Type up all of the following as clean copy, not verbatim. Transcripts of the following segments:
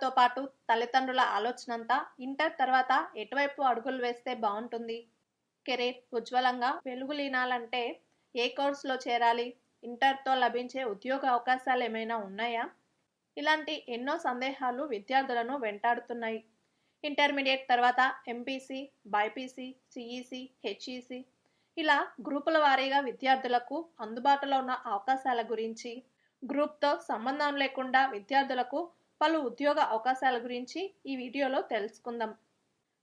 విద్యార్థులతో పాటు తల్లిదండ్రుల ఆలోచనంతా ఇంటర్ తర్వాత ఎటువైపు అడుగులు వేస్తే బాగుంటుంది, కెరీర్ ఉజ్వలంగా వెలుగులీనాలంటే ఏ కోర్సులో చేరాలి, ఇంటర్తో లభించే ఉద్యోగ అవకాశాలు ఏమైనా ఉన్నాయా? ఇలాంటి ఎన్నో సందేహాలు విద్యార్థులను వెంటాడుతున్నాయి. ఇంటర్మీడియట్ తర్వాత ఎంపీసీ, బైపీసీ, సిఈసీ, హెచ్ఈసీ ఇలా గ్రూపుల వారీగా విద్యార్థులకు అందుబాటులో ఉన్న అవకాశాల గురించి, గ్రూప్తో సంబంధం లేకుండా విద్యార్థులకు పలు ఉద్యోగ అవకాశాల గురించి ఈ వీడియోలో తెలుసుకుందాం.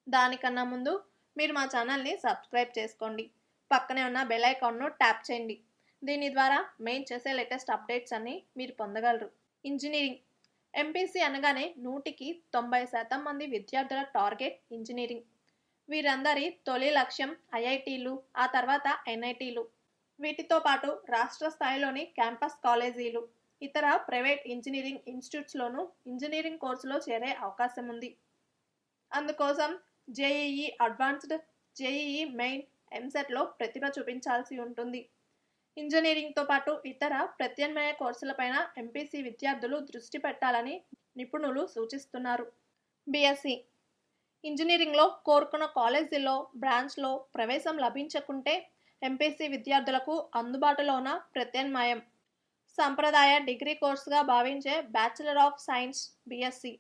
దానికన్నా ముందు మీరు మా ఛానల్ని సబ్స్క్రైబ్ చేసుకోండి. పక్కనే ఉన్న బెల్ ఐకాన్ను ట్యాప్ చేయండి. దీని ద్వారా మేము చేసే లేటెస్ట్ అప్డేట్స్ అన్ని మీరు పొందగలరు. ఇంజనీరింగ్. ఎంపీసీ అనగానే 100% మంది విద్యార్థుల టార్గెట్ ఇంజనీరింగ్. వీరందరి తొలి లక్ష్యం ఐఐటీలు, ఆ తర్వాత ఎన్ఐటీలు. వీటితో పాటు రాష్ట్ర స్థాయిలోని క్యాంపస్ కాలేజీలు, ఇతర ప్రైవేట్ ఇంజనీరింగ్ ఇన్స్టిట్యూట్స్లోనూ ఇంజనీరింగ్ కోర్సులో చేరే అవకాశం ఉంది. అందుకోసం జేఈఈ అడ్వాన్స్డ్, జేఈఈ మెయిన్, ఎంసెట్లో ప్రతిభ చూపించాల్సి ఉంటుంది. ఇంజనీరింగ్తో పాటు ఇతర ప్రత్యామ్నాయ కోర్సులపైన ఎంపీసీ విద్యార్థులు దృష్టి పెట్టాలని నిపుణులు సూచిస్తున్నారు. బీఎస్సీ. ఇంజనీరింగ్లో కోరుకున్న కాలేజీల్లో, బ్రాంచ్లో ప్రవేశం లభించకుంటే ఎంపీసీ విద్యార్థులకు అందుబాటులో ఉన్న ప్రత్యామ్నాయం సంప్రదాయ డిగ్రీ కోర్సుగా భావించే బ్యాచిలర్ ఆఫ్ సైన్స్ బీఎస్సీ.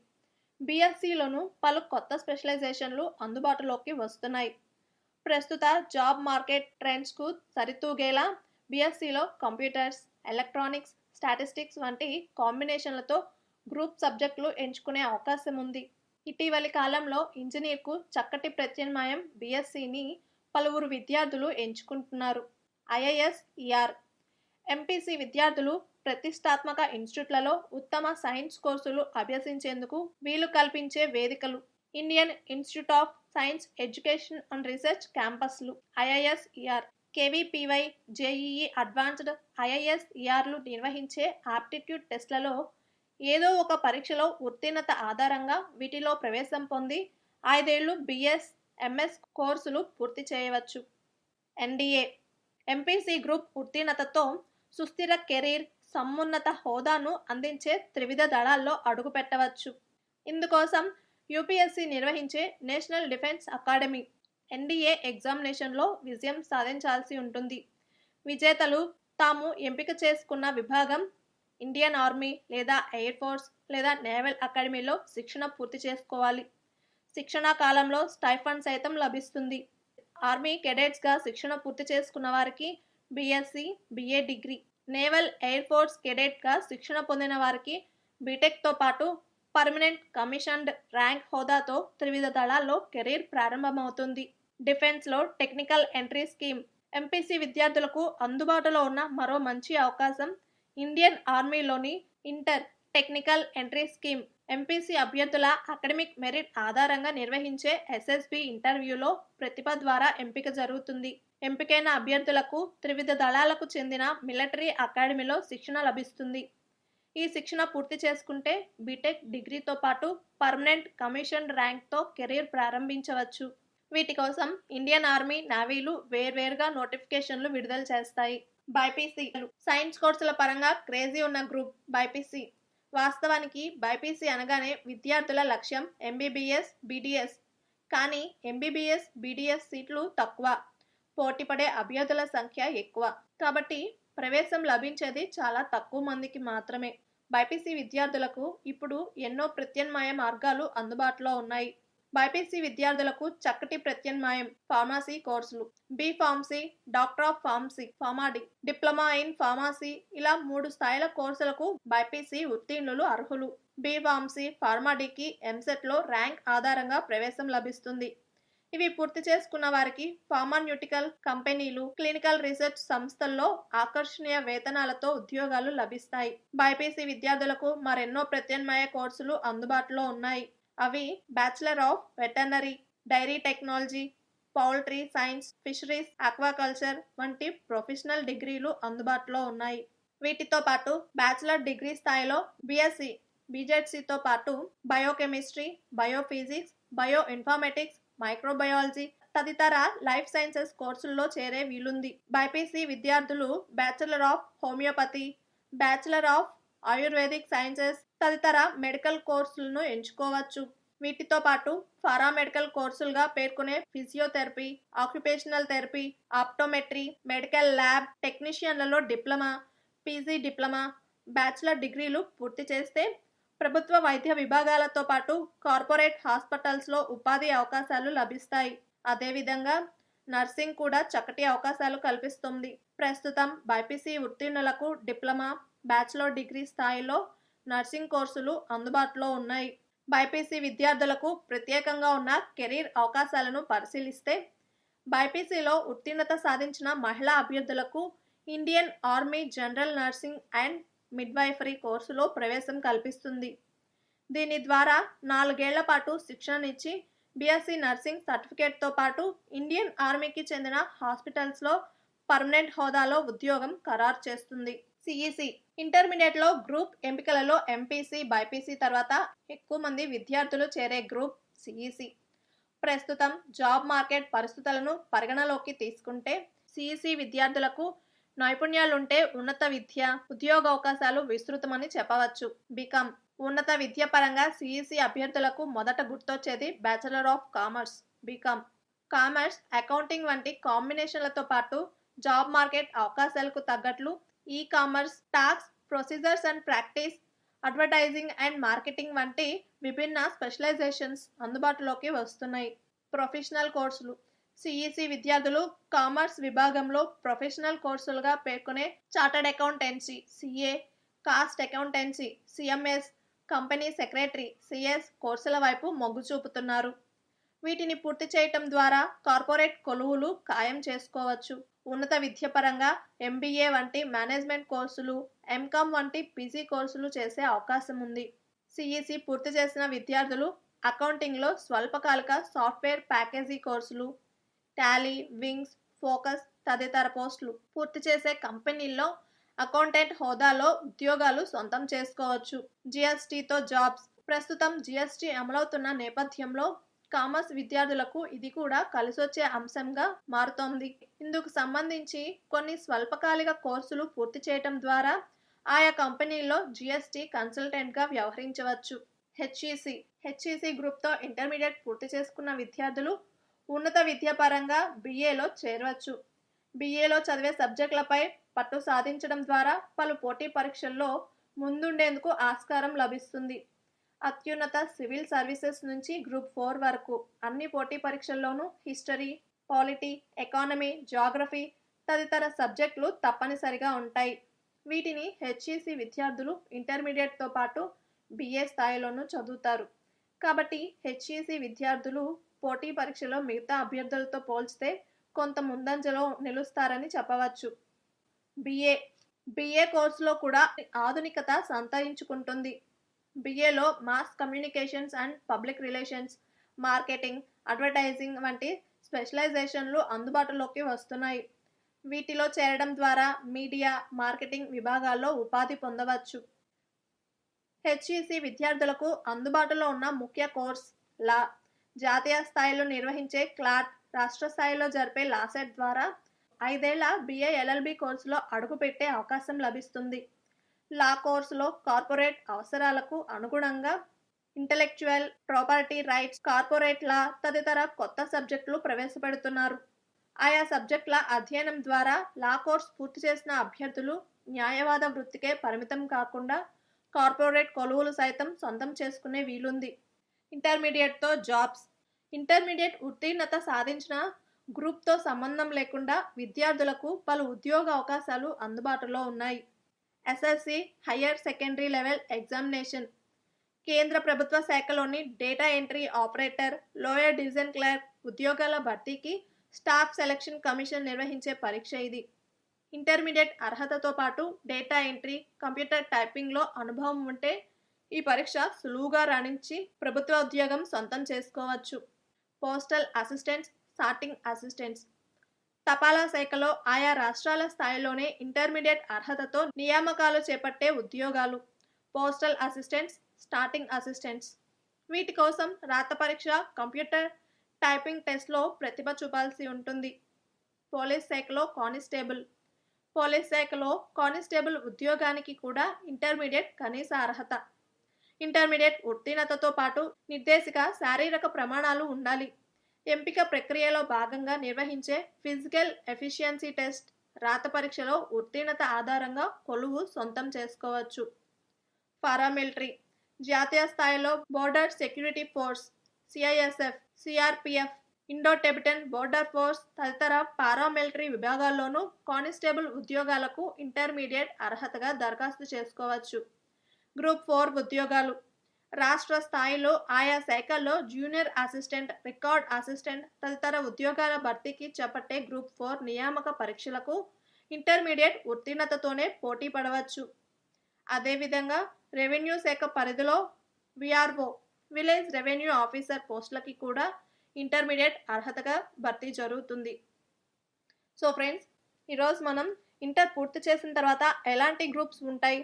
బీఎస్సీలోనూ పలు కొత్త స్పెషలైజేషన్లు అందుబాటులోకి వస్తున్నాయి. ప్రస్తుత జాబ్ మార్కెట్ ట్రెండ్స్కు సరితూగేలా బీఎస్సీలో కంప్యూటర్స్, ఎలక్ట్రానిక్స్, స్టాటిస్టిక్స్ వంటి కాంబినేషన్లతో గ్రూప్ సబ్జెక్టులు ఎంచుకునే అవకాశం ఉంది. ఇటీవలి కాలంలో ఇంజనీర్కు చక్కటి ప్రత్యామ్నాయం బీఎస్సీని పలువురు విద్యార్థులు ఎంచుకుంటున్నారు. IIS, ER. ఎంపీసీ విద్యార్థులు ప్రతిష్టాత్మక ఇన్స్టిట్యూట్లలో ఉత్తమ సైన్స్ కోర్సులు అభ్యసించేందుకు వీలు కల్పించే వేదికలు Indian Institute of Science Education and Research క్యాంపస్లు, IIS, ER, KVPY, JEE Advanced, IIS, ఈఆర్లు నిర్వహించే ఆప్టిట్యూడ్ టెస్ట్లలో ఏదో ఒక పరీక్షలో ఉత్తీర్ణత ఆధారంగా వీటిలో ప్రవేశం పొంది 5 ఏళ్లు బీఎస్, ఎంఎస్ కోర్సులు పూర్తి చేయవచ్చు. ఎన్డీఏ. ఎంపీసీ గ్రూప్ ఉత్తీర్ణతతో సుస్థిర కెరీర్, సమున్నత హోదాను అందించే త్రివిధ దళాల్లో అడుగుపెట్టవచ్చు. ఇందుకోసం యూపీఎస్సీ నిర్వహించే నేషనల్ డిఫెన్స్ అకాడమీ ఎన్డీఏ ఎగ్జామినేషన్లో విజయం సాధించాల్సి ఉంటుంది. విజేతలు తాము ఎంపిక చేసుకున్న విభాగం, ఇండియన్ ఆర్మీ లేదా ఎయిర్ ఫోర్స్ లేదా నేవల్ అకాడమీలో శిక్షణ పూర్తి చేసుకోవాలి. శిక్షణా కాలంలో స్టైఫండ్ సైతం లభిస్తుంది. ఆర్మీ కెడెట్స్గా శిక్షణ పూర్తి చేసుకున్న వారికి BSc, BA degree, naval, air force కెడెట్గా శిక్షణ పొందిన వారికి బీటెక్తో పాటు పర్మనెంట్ కమిషన్డ్ ర్యాంక్ హోదాతో త్రివిధ దళాల్లో కెరీర్ ప్రారంభమవుతుంది. డిఫెన్స్లో టెక్నికల్ ఎంట్రీ స్కీమ్. ఎంపీసీ విద్యార్థులకు అందుబాటులో ఉన్న మరో మంచి అవకాశం ఇండియన్ ఆర్మీలోని inter technical entry scheme. MPC అభ్యర్థుల అకాడమిక్ మెరిట్ ఆధారంగా నిర్వహించే ఎస్ఎస్బి ఇంటర్వ్యూలో ప్రతిభ ద్వారా ఎంపిక జరుగుతుంది. ఎంపికైన అభ్యర్థులకు త్రివిధ దళాలకు చెందిన మిలిటరీ అకాడమీలో శిక్షణ లభిస్తుంది. ఈ శిక్షణ పూర్తి చేసుకుంటే బీటెక్ డిగ్రీతో పాటు పర్మనెంట్ కమిషన్ ర్యాంక్తో కెరీర్ ప్రారంభించవచ్చు. వీటి కోసం ఇండియన్ ఆర్మీ, నేవీలు వేర్వేరుగా నోటిఫికేషన్లు విడుదల చేస్తాయి. బైపీసీ. సైన్స్ కోర్సుల పరంగా క్రేజీ ఉన్న గ్రూప్ బైపీసీ. వాస్తవానికి బైపీసీ అనగానే విద్యార్థుల లక్ష్యం ఎంబీబీఎస్, బీడీఎస్. కానీ ఎంబీబీఎస్, బీడీఎస్ సీట్లు తక్కువ, పోటీపడే అభ్యర్థుల సంఖ్య ఎక్కువ. కాబట్టి ప్రవేశం లభించేది చాలా తక్కువ మందికి మాత్రమే. బైపీసీ విద్యార్థులకు ఇప్పుడు ఎన్నో ప్రత్యామ్నాయ మార్గాలు అందుబాటులో ఉన్నాయి. బైపీసీ విద్యార్థులకు చక్కటి ప్రత్యామ్నాయం ఫార్మసీ కోర్సులు. B pharmacy, doctor of pharmacy, PharmD, diploma in pharmacy ఇలా 3 స్థాయిల కోర్సులకు బైపీసీ ఉత్తీర్ణులు అర్హులు. బీ ఫార్మసీ, ఫార్మాడీకి ఎంసెట్లో ర్యాంక్ ఆధారంగా ప్రవేశం లభిస్తుంది. ఇవి పూర్తి చేసుకున్న వారికి ఫార్మాన్యూటికల్ కంపెనీలు, క్లినికల్ రీసెర్చ్ సంస్థల్లో ఆకర్షణీయ వేతనాలతో ఉద్యోగాలు లభిస్తాయి. బైపీసీ విద్యార్థులకు మరెన్నో ప్రత్యామ్నాయ కోర్సులు అందుబాటులో ఉన్నాయి. అవి bachelor of veterinary, dairy technology, poultry science, fisheries, aquaculture వంటి ప్రొఫెషనల్ డిగ్రీలు అందుబాటులో ఉన్నాయి. వీటితో పాటు బ్యాచిలర్ డిగ్రీ స్థాయిలో బీఎస్సీ, బీజెడ్సీతో పాటు biochemistry, biophysics, bio informatics, microbiology తదితర లైఫ్ సైన్సెస్ కోర్సుల్లో చేరే వీలుంది. బైపీసీ విద్యార్థులు bachelor of homeopathy, bachelor of Ayurvedic sciences, తదితర మెడికల్ కోర్సులను ఎంచుకోవచ్చు. వీటితో పాటు పారామెడికల్ కోర్సులుగా పేర్కొనే physiotherapy, occupational therapy, optometry, medical lab టెక్నీషియన్లలో డిప్లొమా, పీజీ డిప్లొమా, బ్యాచిలర్ డిగ్రీలు పూర్తి చేస్తే ప్రభుత్వ వైద్య విభాగాలతో పాటు కార్పొరేట్ హాస్పిటల్స్లో ఉపాధి అవకాశాలు లభిస్తాయి. అదేవిధంగా నర్సింగ్ కూడా చక్కటి అవకాశాలు కల్పిస్తుంది. ప్రస్తుతం బైపీసీ ఉత్తీర్ణులకు డిప్లొమా, బ్యాచిలర్ డిగ్రీ స్థాయిలో నర్సింగ్ కోర్సులు అందుబాటులో ఉన్నాయి. బైపీసీ విద్యార్థులకు ప్రత్యేకంగా ఉన్న కెరీర్ అవకాశాలను పరిశీలిస్తే బైపీసీలో ఉత్తీర్ణత సాధించిన మహిళా అభ్యర్థులకు Indian army general nursing and midwifery కోర్సులో ప్రవేశం కల్పిస్తుంది. దీని ద్వారా 4 ఏళ్ల పాటు శిక్షణనిచ్చి బీఎస్సీ నర్సింగ్ సర్టిఫికేట్తో పాటు ఇండియన్ ఆర్మీకి చెందిన హాస్పిటల్స్లో పర్మనెంట్ హోదాలో ఉద్యోగం ఖరారు చేస్తుంది. సిఈసి ఇంటర్మీడియట్లో గ్రూప్ ఎంపికలలో ఎంపీసీ, బైపీసీ తర్వాత ఎక్కువ మంది విద్యార్థులు చేరే గ్రూప్ సిఈసి. ప్రస్తుతం జాబ్ మార్కెట్ పరిస్థితులను పరిగణలోకి తీసుకుంటే సిఈసి విద్యార్థులకు నైపుణ్యాలుంటే ఉన్నత విద్య, ఉద్యోగ అవకాశాలు విస్తృతమని చెప్పవచ్చు. బీకామ్ ఉన్నత విద్య పరంగా సిఈసి అభ్యర్థులకు మొదట గుర్తొచ్చేది bachelor of commerce BCom. Commerce, accounting వంటి కాంబినేషన్లతో పాటు జాబ్ మార్కెట్ అవకాశాలకు తగ్గట్లు e-commerce, tax, procedures and practice, advertising and marketing వంటి విభిన్న స్పెషలైజేషన్స్ అందుబాటులోకి వస్తున్నాయి. ప్రొఫెషనల్ కోర్సులు సిఈసి విద్యార్థులు కామర్స్ విభాగంలో ప్రొఫెషనల్ కోర్సులుగా పేర్కొనే chartered accountancy CA, cost accountancy CMS, company secretary CS కోర్సుల వైపు మొగ్గు చూపుతున్నారు. వీటిని పూర్తి చేయటం ద్వారా కార్పొరేట్ కొలువులు ఖాయం చేసుకోవచ్చు. ఉన్నత విద్య పరంగా ఎంబీఏ వంటి మేనేజ్మెంట్ కోర్సులు, ఎంకామ్ వంటి పీజీ కోర్సులు చేసే అవకాశం ఉంది. సిఈసి పూర్తి చేసిన విద్యార్థులు అకౌంటింగ్లో స్వల్పకాలిక సాఫ్ట్వేర్ ప్యాకేజీ కోర్సులు, టాలీ, వింగ్స్, ఫోకస్ తదితర పోస్టులు పూర్తి చేసే కంపెనీల్లో అకౌంటెంట్ హోదాలో ఉద్యోగాలు సొంతం చేసుకోవచ్చు. జిఎస్టీతో జాబ్స్ ప్రస్తుతం జిఎస్టీ అమలవుతున్న నేపథ్యంలో కామర్స్ విద్యార్థులకు ఇది కూడా కలిసొచ్చే అంశంగా మారుతోంది. ఇందుకు సంబంధించి కొన్ని స్వల్పకాలిక కోర్సులు పూర్తి చేయటం ద్వారా ఆయా కంపెనీల్లో జిఎస్టీ కన్సల్టెంట్గా వ్యవహరించవచ్చు. హెచ్ఈసి గ్రూప్తో ఇంటర్మీడియట్ పూర్తి చేసుకున్న విద్యార్థులు ఉన్నత విద్య పరంగా బీఏలో చేరవచ్చు. బీఏలో చదివే సబ్జెక్టులపై పట్టు సాధించడం ద్వారా పలు పోటీ పరీక్షల్లో ముందుండేందుకు ఆస్కారం లభిస్తుంది. అత్యున్నత సివిల్ సర్వీసెస్ నుంచి గ్రూప్ 4 వరకు అన్ని పోటీ పరీక్షల్లోనూ హిస్టరీ, పాలిటీ, ఎకానమీ, జాగ్రఫీ తదితర సబ్జెక్టులు తప్పనిసరిగా ఉంటాయి. వీటిని హెచ్ఈసి విద్యార్థులు ఇంటర్మీడియట్తో పాటు బీఏ స్థాయిలోనూ చదువుతారు. కాబట్టి హెచ్ఈసి విద్యార్థులు పోటీ పరీక్షలో మిగతా అభ్యర్థులతో పోల్చితే కొంత ముందంజలో నిలుస్తారని చెప్పవచ్చు. బీఏ కోర్సులో కూడా ఆధునికత సంతరించుకుంటుంది. బీఏలో mass communications and public relations, marketing, advertising వంటి స్పెషలైజేషన్లు అందుబాటులోకి వస్తున్నాయి. వీటిలో చేరడం ద్వారా మీడియా, మార్కెటింగ్ విభాగాల్లో ఉపాధి పొందవచ్చు. హెచ్ఈసి విద్యార్థులకు అందుబాటులో ఉన్న ముఖ్య కోర్స్ లా. జాతీయ స్థాయిలో నిర్వహించే క్లాట్, రాష్ట్ర స్థాయిలో జరిపే లాసెట్ ద్వారా 5 ఏళ్ల బీఏ ఎల్ఎల్బి కోర్సులో అడుగుపెట్టే అవకాశం లభిస్తుంది. లా కోర్సులో కార్పొరేట్ అవసరాలకు అనుగుణంగా intellectual property rights, corporate law తదితర కొత్త సబ్జెక్టులు ప్రవేశపెడుతున్నారు. ఆయా సబ్జెక్టుల అధ్యయనం ద్వారా లా కోర్స్ పూర్తి చేసిన అభ్యర్థులు న్యాయవాద వృత్తికే పరిమితం కాకుండా కార్పొరేట్ కొలువులు సైతం సొంతం చేసుకునే వీలుంది. ఇంటర్మీడియట్తో జాబ్స్ ఇంటర్మీడియట్ ఉత్తీర్ణత సాధించిన గ్రూప్తో సంబంధం లేకుండా విద్యార్థులకు పలు ఉద్యోగ అవకాశాలు అందుబాటులో ఉన్నాయి. SSC higher secondary level examination, కేంద్ర ప్రభుత్వ శాఖలోని data entry operator, lower division clerk ఉద్యోగాల భర్తీకి స్టాఫ్ సెలక్షన్ కమిషన్ నిర్వహించే పరీక్ష ఇది. ఇంటర్మీడియట్ అర్హతతో పాటు డేటా ఎంట్రీ, కంప్యూటర్ టైపింగ్లో అనుభవం ఉంటే ఈ పరీక్ష సులువుగా రాణించి ప్రభుత్వ ఉద్యోగం సొంతం చేసుకోవచ్చు. పోస్టల్ అసిస్టెంట్స్, సార్టింగ్ అసిస్టెంట్స్ తపాలా శాఖలో ఆయా రాష్ట్రాల స్థాయిలోనే ఇంటర్మీడియట్ అర్హతతో నియామకాలు చేపట్టే ఉద్యోగాలు. పోస్టల్ అసిస్టెంట్స్, స్టార్టింగ్ అసిస్టెంట్స్ వీటి కోసం రాత పరీక్ష, కంప్యూటర్ టైపింగ్ టెస్ట్లో ప్రతిభ చూపాల్సి ఉంటుంది. పోలీస్ శాఖలో కానిస్టేబుల్ ఉద్యోగానికి కూడా ఇంటర్మీడియట్ కనీస అర్హత. ఇంటర్మీడియట్ ఉత్తీర్ణతతో పాటు నిర్దేశిక శారీరక ప్రమాణాలు ఉండాలి. ఎంపిక ప్రక్రియలో భాగంగా నిర్వహించే ఫిజికల్ ఎఫిషియన్సీ టెస్ట్, రాత పరీక్షలో ఉత్తీర్ణత ఆధారంగా కొలువు సొంతం చేసుకోవచ్చు. పారామిలిటరీ జాతీయ స్థాయిలో border security force, CISF, CRPF, Indo Tibetan border force తదితర పారామిలిటరీ విభాగాల్లోనూ కానిస్టేబుల్ ఉద్యోగాలకు ఇంటర్మీడియట్ అర్హతగా దరఖాస్తు చేసుకోవచ్చు. గ్రూప్ 4 ఉద్యోగాలు రాష్ట్ర స్థాయిలో ఆయా శాఖల్లో జూనియర్ అసిస్టెంట్, రికార్డ్ అసిస్టెంట్ తదితర ఉద్యోగాల భర్తీకి చేపట్టే గ్రూప్ 4 నియామక పరీక్షలకు ఇంటర్మీడియట్ ఉత్తీర్ణతతోనే పోటీ పడవచ్చు. అదేవిధంగా రెవెన్యూ శాఖ పరిధిలో విఆర్ఓ, విలేజ్ రెవెన్యూ ఆఫీసర్ పోస్టులకి కూడా ఇంటర్మీడియట్ అర్హతగా భర్తీ జరుగుతుంది. సో ఫ్రెండ్స్, ఈరోజు మనం ఇంటర్ పూర్తి చేసిన తర్వాత ఎలాంటి గ్రూప్స్ ఉంటాయి,